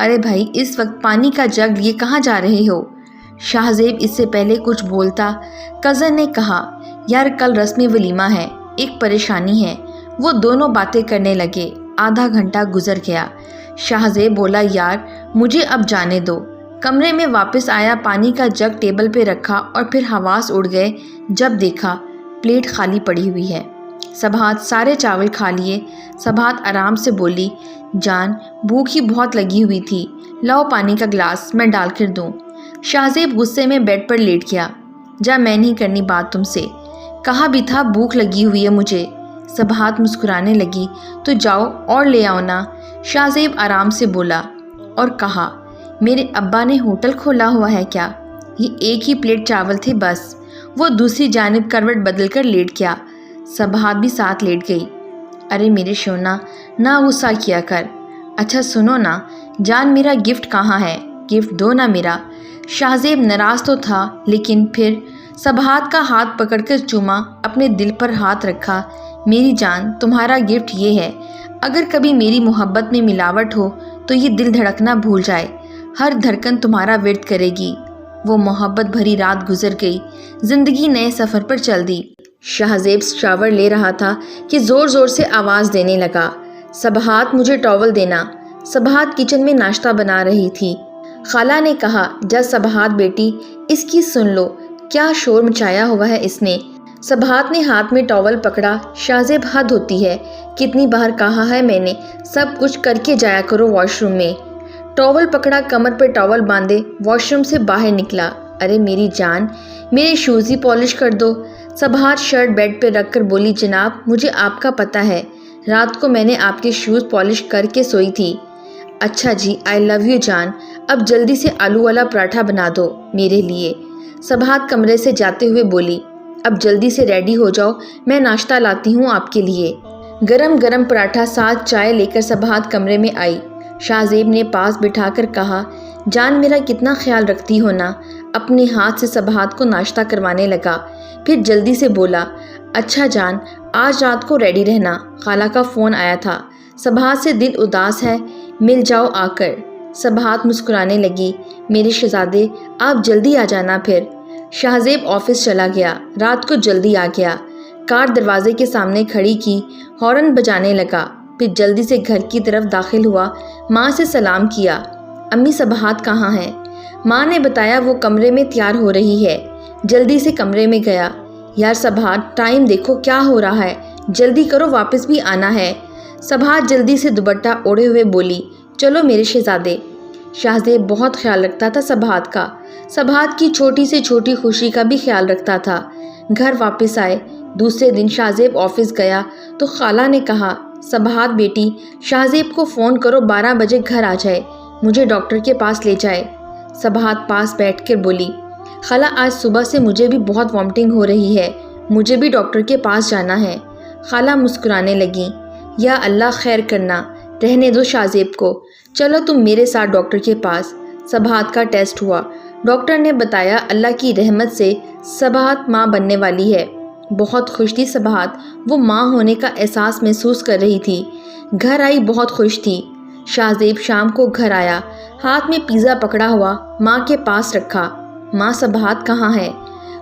ارے بھائی اس وقت پانی کا جگ لیے کہاں جا رہے ہو؟ شاہزیب اس سے پہلے کچھ بولتا کزن نے کہا یار کل رسم ولیمہ ہے، ایک پریشانی ہے۔ وہ دونوں باتیں کرنے لگے۔ آدھا گھنٹہ گزر گیا۔ شاہزیب بولا یار مجھے اب جانے دو۔ کمرے میں واپس آیا، پانی کا جگ ٹیبل پہ رکھا اور پھر حواس اڑ گئے جب دیکھا پلیٹ خالی پڑی ہوئی ہے۔ سبحات سارے چاول کھا لیے۔ سبحات آرام سے بولی جان بھوک ہی بہت لگی ہوئی تھی، لاؤ پانی کا گلاس میں ڈال کر دوں۔ شاہزیب غصے میں بیڈ پر لیٹ گیا۔ جا میں نہیں کرنی بات تم سے، کہا بھی تھا بھوک لگی ہوئی ہے مجھے۔ سبحات مسکرانے لگی تو جاؤ اور لے آؤ نا۔ شاہزیب آرام سے بولا اور کہا میرے ابا نے ہوٹل کھولا ہوا ہے کیا؟ یہ ایک ہی پلیٹ چاول تھے بس۔ وہ دوسری جانب کروٹ بدل کر لیٹ گیا۔ سبحات بھی ساتھ لیٹ گئی۔ ارے میرے شونا نہ غصہ کیا کر۔ اچھا سنو نا جان، میرا گفٹ کہاں ہے؟ گفٹ دو نا میرا۔ شاہزیب ناراض تو تھا لیکن پھر سبحات کا ہاتھ پکڑ کر چوما، اپنے دل پر ہاتھ رکھا۔ میری جان تمہارا گفٹ یہ ہے، اگر کبھی میری محبت میں ملاوٹ ہو تو یہ دل دھڑکنا بھول جائے، ہر دھڑکن تمہارا ورد کرے گی۔ وہ محبت بھری رات گزر گئی، زندگی نئے سفر پر چل دی۔ شاہزیب شاور لے رہا تھا کہ زور زور سے آواز دینے لگا سبحات مجھے ٹاول دینا۔ سبحات کچن میں ناشتہ بنا رہی تھی۔ خالہ نے کہا جا سبحات بیٹی اس کی سن لو، کیا شور مچایا ہوا ہے اس نے۔ سبحات نے ہاتھ میں ٹاول پکڑا۔ شاہزیب حد ہوتی ہے، کتنی بار کہا ہے میں نے سب کچھ کر کے جایا کرو واش روم میں۔ ٹاول پکڑا، کمر پہ ٹاول باندھے واش روم سے باہر نکلا۔ ارے میری جان میرے شوز ہی پالش کر دو۔ سبحات شرٹ بیڈ پہ رکھ کر بولی جناب مجھے آپ کا پتہ ہے، رات کو میں نے آپ کے شوز پالش کر کے سوئی تھی۔ اچھا جی آئی لو یو جان، اب جلدی سے آلو والا پراٹھا بنا دو میرے لیے۔ سبحات کمرے سے جاتے ہوئے بولی اب جلدی سے ریڈی ہو جاؤ، میں ناشتہ لاتی ہوں آپ کے لیے۔ گرم گرم پراٹھا ساتھ چائے لے کر سبحات کمرے میں آئی۔ شاہزیب نے پاس بٹھا کر کہا جان میرا کتنا خیال رکھتی ہو نا۔ اپنے ہاتھ سے سبحات کو ناشتہ کروانے لگا، پھر جلدی سے بولا اچھا جان آج رات کو ریڈی رہنا، خالہ کا فون آیا تھا، سبحات سے دل اداس ہے، مل جاؤ آ کر۔ سبحات مسکرانے لگی میرے شہزادے آپ جلدی آ جانا پھر۔ شاہزیب آفس چلا گیا، رات کو جلدی آ گیا۔ کار دروازے کے سامنے کھڑی کی، ہارن بجانے لگا، پھر جلدی سے گھر کی طرف داخل ہوا، ماں سے سلام کیا۔ امی سبحات کہاں ہیں؟ ماں نے بتایا وہ کمرے میں تیار ہو رہی ہے۔ جلدی سے کمرے میں گیا۔ یار سبحات ٹائم دیکھو کیا ہو رہا ہے، جلدی کرو واپس بھی آنا ہے۔ سبحات جلدی سے دوپٹہ اوڑھے ہوئے بولی چلو میرے شہزادے۔ شاہزیب بہت خیال رکھتا تھا سبحات کا، سبحات کی چھوٹی سے چھوٹی خوشی کا بھی خیال رکھتا تھا۔ گھر واپس آئے، دوسرے دن شاہزیب آفس گیا تو خالہ نے کہا سبحات بیٹی شاہزیب کو فون کرو 12 بجے گھر آ جائے، مجھے ڈاکٹر کے پاس لے جائے۔ سبحات پاس بیٹھ کر بولی خالہ آج صبح سے مجھے بھی بہت وامٹنگ ہو رہی ہے، مجھے بھی ڈاکٹر کے پاس جانا ہے۔ خالہ مسکرانے لگیں یا اللہ خیر کرنا، رہنے دو شاہزیب کو، چلو تم میرے ساتھ ڈاکٹر کے پاس۔ سبحات کا ٹیسٹ ہوا، ڈاکٹر نے بتایا اللہ کی رحمت سے سبحات ماں بننے والی ہے۔ بہت خوش تھی سبحات، وہ ماں ہونے کا احساس محسوس کر رہی تھی۔ گھر آئی بہت خوش تھی۔ شاہزیب شام کو گھر آیا، ہاتھ میں پیزا پکڑا ہوا ماں کے پاس رکھا۔ ماں سبحات کہاں ہے؟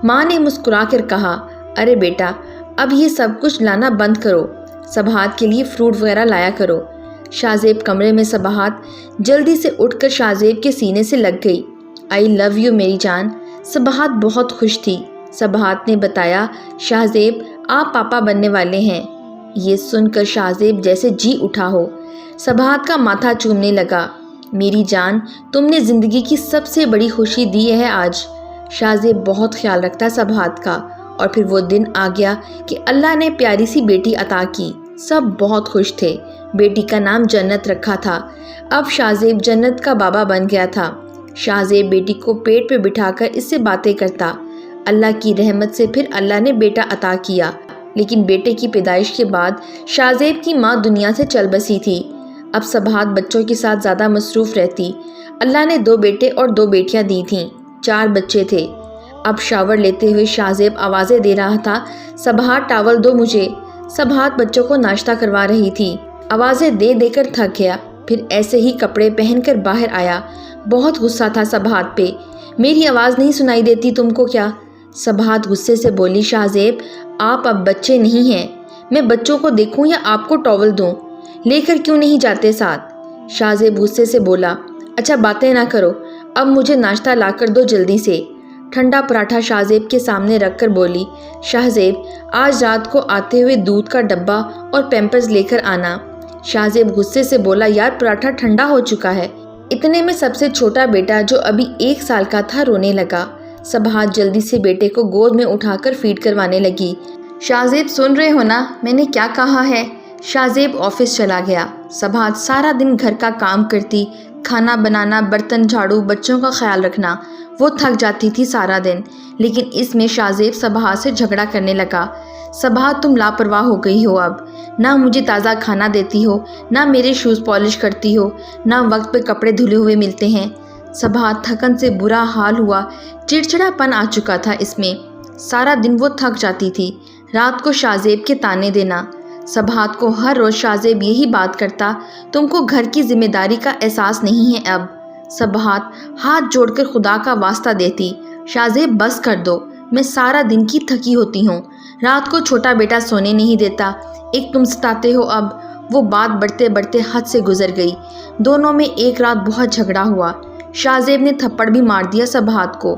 ماں نے مسکرا کر کہا ارے بیٹا اب یہ سب کچھ لانا بند کرو، سبحات کے لیے فروٹ وغیرہ لایا کرو۔ شاہزیب کمرے میں سبحات جلدی سے اٹھ کر شاہزیب کے سینے سے لگ گئی۔ آئی لو یو میری جان۔ سبحات بہت خوش تھی۔ سبحات نے بتایا شاہزیب آپ پاپا بننے والے ہیں۔ یہ سن کر شاہزیب جیسے جی اٹھا ہو، سبحات کا ماتھا چومنے لگا۔ میری جان تم نے زندگی کی سب سے بڑی خوشی دی ہے آج۔ شاہزیب بہت خیال رکھتا سبحات کا، اور پھر وہ دن آ گیا کہ اللہ نے پیاری سی بیٹی عطا کی۔ سب بہت خوش تھے۔ بیٹی کا نام جنت رکھا تھا۔ اب شاہزیب جنت کا بابا بن گیا تھا۔ شاہزیب بیٹی کو پیٹ پہ بٹھا کر اس سے باتیں کرتا۔ اللہ کی رحمت سے پھر اللہ نے بیٹا عطا کیا، لیکن بیٹے کی پیدائش کے بعد شاہزیب کی ماں دنیا سے چل بسی تھی۔ اب سبحات بچوں کے ساتھ زیادہ مصروف رہتی۔ اللہ نے 2 بیٹے اور 2 بیٹیاں دی تھیں، 4 بچے تھے۔ اب شاور لیتے ہوئے شاہزیب آوازیں دے رہا تھا سبحات ٹاول دو مجھے۔ سبحات بچوں کو ناشتہ کروا رہی تھی، آوازیں دے دے کر تھک گیا۔ پھر ایسے ہی کپڑے پہن کر باہر آیا۔ بہت غصہ تھا سبحات پہ۔ میری آواز نہیں سنائی دیتی تم کو کیا؟ سبحات غصے سے بولی۔ شاہ زیب آپ اب بچے نہیں ہیں، میں بچوں کو دیکھوں یا آپ کو ٹاول دوں؟ لے کر کیوں نہیں جاتے ساتھ؟ شاہ زیب غصے سے بولا۔ اچھا باتیں نہ کرو، اب مجھے ناشتہ لا کر دو جلدی سے۔ ٹھنڈا پراٹھا شاہ زیب کے سامنے رکھ کر بولی۔ شاہ زیب آج رات کو آتے ہوئے دودھ کا ڈبہ اور پیمپرز لے کر آنا۔ شاہ زیب غصے سے بولا یار پراٹھا ٹھنڈا ہو چکا ہے۔ اتنے میں سب سے چھوٹا بیٹا جو ابھی 1 سال کا تھا رونے لگا۔ سبحات جلدی سے بیٹے کو گود میں اٹھا کر فیڈ کروانے لگی۔ شاہ زیب سن رہے ہو نا میں نے کیا کہا ہے؟ شاہ زیب آفس چلا گیا۔ سبحات سارا دن گھر کا کام کرتی، کھانا بنانا، برتن جھاڑو، بچوں کا خیال رکھنا، وہ تھک جاتی تھی سارا دن، لیکن اس میں شاہ زیب سبحات سے جھگڑا کرنے لگا۔ سبحات تم لاپرواہ ہو گئی ہو، اب نہ مجھے تازہ کھانا دیتی ہو، نہ میرے شوز پالش کرتی ہو، نہ وقت پہ کپڑے دھلے ہوئے ملتے ہیں۔ سبحات تھکن سے برا حال ہوا، چڑچڑا پن آ چکا تھا اس میں۔ سارا دن وہ تھک جاتی تھی، رات کو شاہ زیب کے تانے دینا۔ سبحات کو ہر روز شاہ زیب یہی بات کرتا، تم کو گھر کی ذمہ داری کا احساس نہیں ہے اب۔ سبحات ہاتھ جوڑ کر خدا کا واسطہ دیتی، شاہ زیب بس کر دو، میں سارا دن کی تھکی ہوتی ہوں، رات کو چھوٹا بیٹا سونے نہیں دیتا، ایک تم ستاتے ہو اب۔ وہ بات بڑھتے بڑھتے حد سے گزر گئی۔ دونوں میں ایک رات بہت جھگڑا ہوا۔ شاہ زیب نے تھپڑ بھی مار دیا سبحات کو۔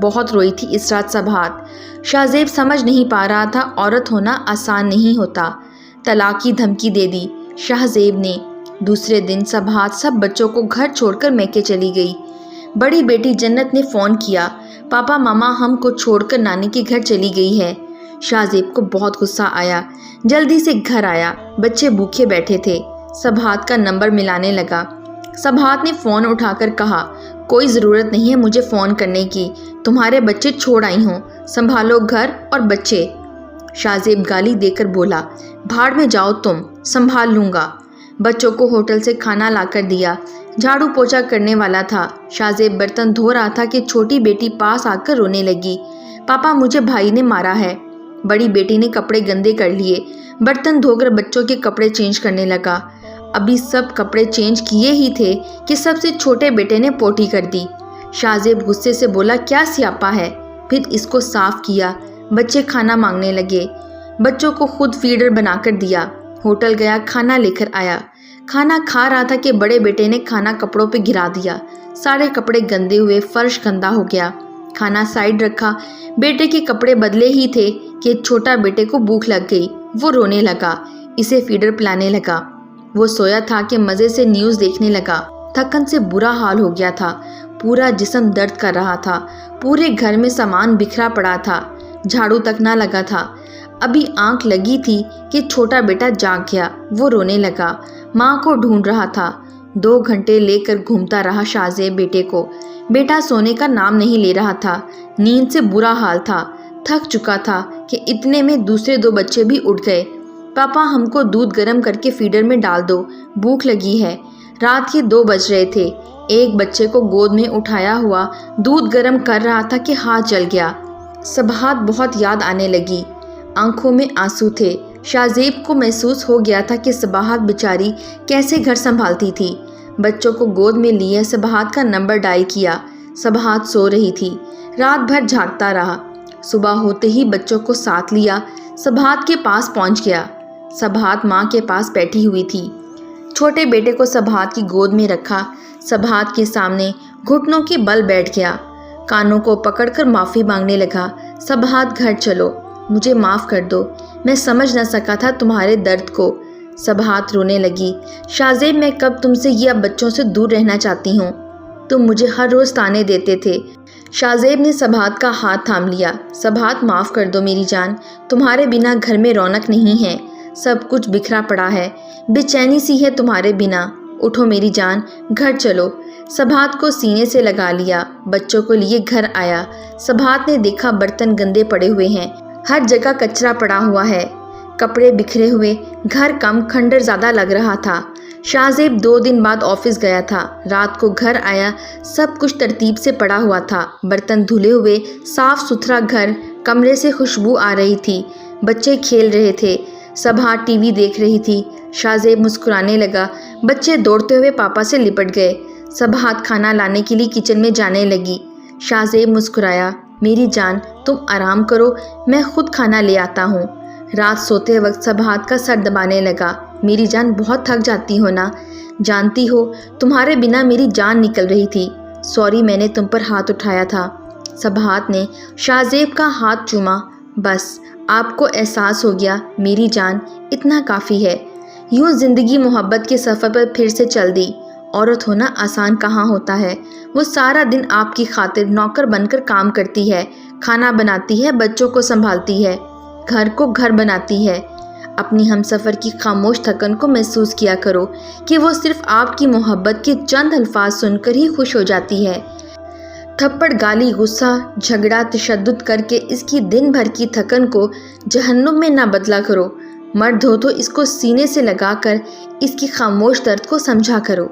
بہت روئی تھی اس رات سبحات۔ شاہ زیب سمجھ نہیں پا رہا تھا عورت ہونا آسان نہیں ہوتا۔ طلاق کی دھمکی دے دی شاہ زیب نے۔ دوسرے دن سبحات سب بچوں کو گھر چھوڑ کر میکے چلی گئی۔ بڑی بیٹی جنت نے فون کیا، پاپا ماما ہم کو چھوڑ کر نانی کے گھر چلی گئی ہے۔ شاہ زیب کو بہت غصہ آیا، جلدی سے گھر آیا، بچے بھوکے بیٹھے تھے۔ سبحات کا نمبر ملانے لگا۔ سبحات نے فون اٹھا کر کہا، کوئی ضرورت نہیں ہے مجھے فون کرنے کی، تمہارے بچے چھوڑ آئی ہوں، سنبھالو گھر اور بچے۔ شاہ زیب گالی دے کر بولا، بھاڑ میں جاؤ تم، سنبھال لوں گا۔ بچوں کو ہوٹل سے کھانا لا کر دیا۔ جھاڑو پوچھا کرنے والا تھا۔ شاہ زیب برتن دھو رہا تھا کہ چھوٹی بیٹی پاس آ کر رونے لگی، پاپا مجھے بھائی نے مارا ہے۔ بڑی بیٹی نے کپڑے گندے کر لیے، برتن دھو کر بچوں کے کپڑے چینج کرنے لگا۔ ابھی سب کپڑے چینج کیے ہی تھے کہ سب سے چھوٹے بیٹے نے پوٹی کر دی۔ شاہ زیب غصے سے بولا، کیا سیاپا ہے؟ پھر اس کو صاف کیا۔ بچے کھانا مانگنے لگے، بچوں کو خود فیڈر بنا کر دیا۔ ہوٹل گیا، کھانا لے کر آیا۔ کھانا کھا رہا تھا کہ بڑے بیٹے نے کھانا کپڑوں پہ گرا دیا، سارے کپڑے گندے ہوئے، فرش گندا ہو گیا۔ کھانا سائیڈ رکھا، بیٹے کے کپڑے بدلے ہی تھے کہ چھوٹا بیٹے کو بھوک لگ گئی، وہ رونے لگا، اسے فیڈر پلانے لگا۔ وہ سویا تھا کہ مزے سے نیوز دیکھنے لگا۔ تھکن سے برا حال ہو گیا تھا، پورا جسم درد کر رہا تھا، پورے گھر میں سامان بکھرا پڑا تھا، جھاڑو تک نہ لگا تھا۔ ابھی آنکھ لگی تھی کہ چھوٹا بیٹا جاگ گیا، وہ رونے لگا، ماں کو ڈھونڈ رہا تھا۔ 2 گھنٹے لے کر گھومتا رہا شاہ زیب بیٹے کو، بیٹا سونے کا نام نہیں لے رہا تھا، نیند سے برا حال تھا، تھک چکا تھا کہ اتنے میں دوسرے 2 بچے بھی اٹھ گئے، پاپا ہم کو دودھ گرم کر کے فیڈر میں ڈال دو، بھوک لگی ہے۔ رات کے 2 بج رہے تھے، ایک بچے کو گود میں اٹھایا ہوا دودھ گرم کر رہا تھا کہ ہاتھ جل گیا۔ سبحات بہت یاد آنے لگی، آنکھوں میں آنسو تھے۔ شاہ زیب کو محسوس ہو گیا تھا کہ سبحات بیچاری کیسے گھر سنبھالتی تھی۔ بچوں کو گود میں لیے سبحات کا نمبر ڈائل کیا۔ سبحات سو رہی تھی، رات بھر جھاگتا رہا۔ صبح ہوتے ہی بچوں کو ساتھ لیا، سبحات کے پاس پہنچ گیا۔ سبحات ماں کے پاس بیٹھی ہوئی تھی، چھوٹے بیٹے کو سبحات کی گود میں رکھا، سبحات کے سامنے گھٹنوں کے بل بیٹھ گیا، کانوں کو پکڑ کر معافی مانگنے لگا، سبحات گھر چلو، مجھے معاف کر دو، میں سمجھ نہ سکا تھا تمہارے درد کو۔ سبحات رونے لگی، شاہ زیب میں کب تم سے یہ بچوں سے دور رہنا چاہتی ہوں، تم مجھے ہر روز تانے دیتے تھے۔ شاہ زیب نے سبحات کا ہاتھ تھام لیا، سبحات معاف کر دو میری جان، تمہارے بنا گھر میں رونق نہیں ہے، سب کچھ بکھرا پڑا ہے، بے چینی سی ہے تمہارے بنا، اٹھو میری جان، گھر چلو۔ سبحات کو سینے سے لگا لیا، بچوں کو لیے گھر آیا۔ سبحات نے دیکھا برتن گندے پڑے ہوئے ہیں، ہر جگہ کچرا پڑا ہوا ہے، کپڑے بکھرے ہوئے، گھر کم کھنڈر زیادہ لگ رہا تھا۔ شاہ زیب 2 دن بعد آفس گیا تھا، رات کو گھر آیا، سب کچھ ترتیب سے پڑا ہوا تھا، برتن دھلے ہوئے، صاف ستھرا گھر، کمرے سے خوشبو آ رہی تھی، بچے کھیل رہے تھے، سبہات ٹی وی دیکھ رہی تھی۔ شاہزیب مسکرانے لگا۔ بچے دوڑتے ہوئے پاپا سے لپٹ گئے۔ سبہات کھانا لانے کے لیے کچن میں جانے لگی۔ شاہزیب مسکرایا۔ میری جان تم آرام کرو، میں خود کھانا لے آتا ہوں۔ رات سوتے وقت سبہات کا سر دبانے لگا۔ میری جان بہت تھک جاتی ہو نا؟ جانتی ہو تمہارے بنا میری جان نکل رہی تھی۔ سوری میں نے تم پر ہاتھ اٹھایا تھا۔ سبہات نے شاہزیب کا ہاتھ چوما۔ بس آپ کو احساس ہو گیا میری جان، اتنا کافی ہے۔ یوں زندگی محبت کے سفر پر پھر سے چل دی۔ عورت ہونا آسان کہاں ہوتا ہے۔ وہ سارا دن آپ کی خاطر نوکر بن کر کام کرتی ہے، کھانا بناتی ہے، بچوں کو سنبھالتی ہے، گھر کو گھر بناتی ہے۔ اپنی ہم سفر کی خاموش تھکن کو محسوس کیا کرو کہ وہ صرف آپ کی محبت کے چند الفاظ سن کر ہی خوش ہو جاتی ہے۔ تھپڑ، گالی، غصہ، جھگڑا، تشدد کر کے اس کی دن بھر کی تھکن کو جہنم میں نہ بدلا کرو۔ مرد ہو تو اس کو سینے سے لگا کر اس کی خاموش درد کو سمجھا کرو۔